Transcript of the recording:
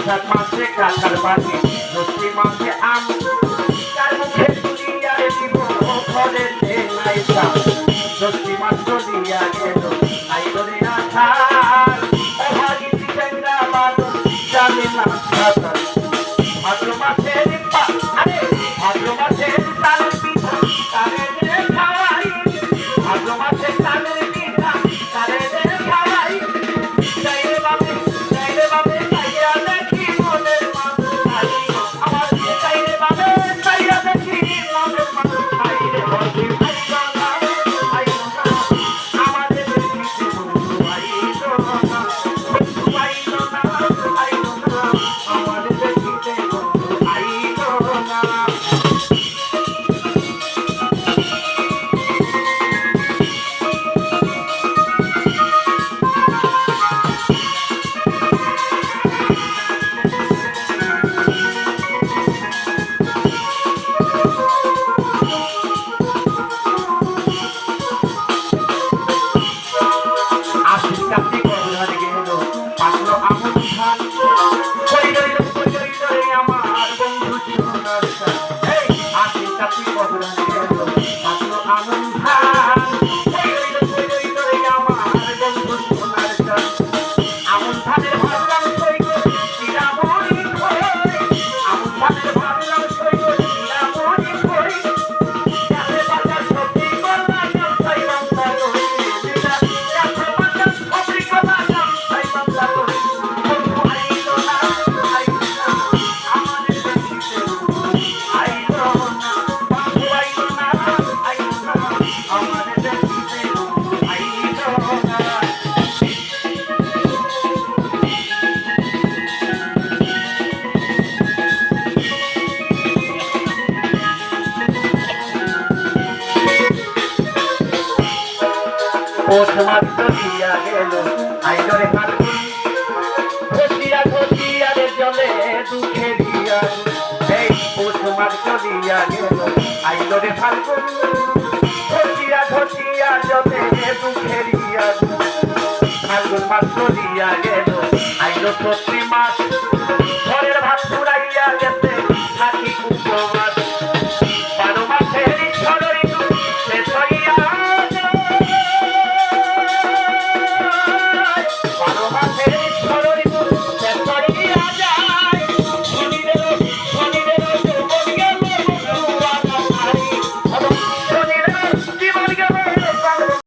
বৈশাখ মাসে কাঁঠাল পাকে জ্যৈষ্ঠী মাসে আম তার মুখে তুলিয়া দিব ঘরে নাই দাম জ্যৈষ্ঠী মাস চলিয়া গেল আইল রে আষাঢ় অভাগী টেংরা বাদল জানে না সাঁতার ভাদ্র মাসের আরে ভাদ্র মাসের তালের পিঠা তারে রে খাওয়াই ভাদ্র মাসের তালের পিঠা তারে রে খাওয়াই চাইরে বাপে চাইয়া দেখি মনের মানুষ ভাই আমার চাইরে বাপে চাইয়া দেখি মনের মানুষ ভাই রে বলছি ভাই না আমাদের দেখিতে বন্ধু আইলো না আমাদের দেখিতে বন্ধু আইলো না আশির কাছে গড়ার গেল পাকলো আমন ধান কই রইল আমার বন্ধু জীবনের সাথ এই আশির কাছে গড়ার গেল পাকলো আমন ধান কই রইল আমার বন্ধু জীবনের সাথ আমন ধানের ভাবলাম কই গো চিরামণি কই আমন ধানের ভাবলাম কই গো চিরামণি কই যাতে বাজার সবজি করলা কেউ চাইলাম তালো পৌষ মাস চলিয়া গেল আইল রে ফাল্গুন ঘটিয়া রে জলে দুঃখেরিয়া এই পৌষ মাস চলিয়া গেল আইল রে ফাল্গুন ঘটিয়া জলে দুঃখেরিয়া ফাল্গুন মাস চলিয়া গেল আইল চৈত্র মাস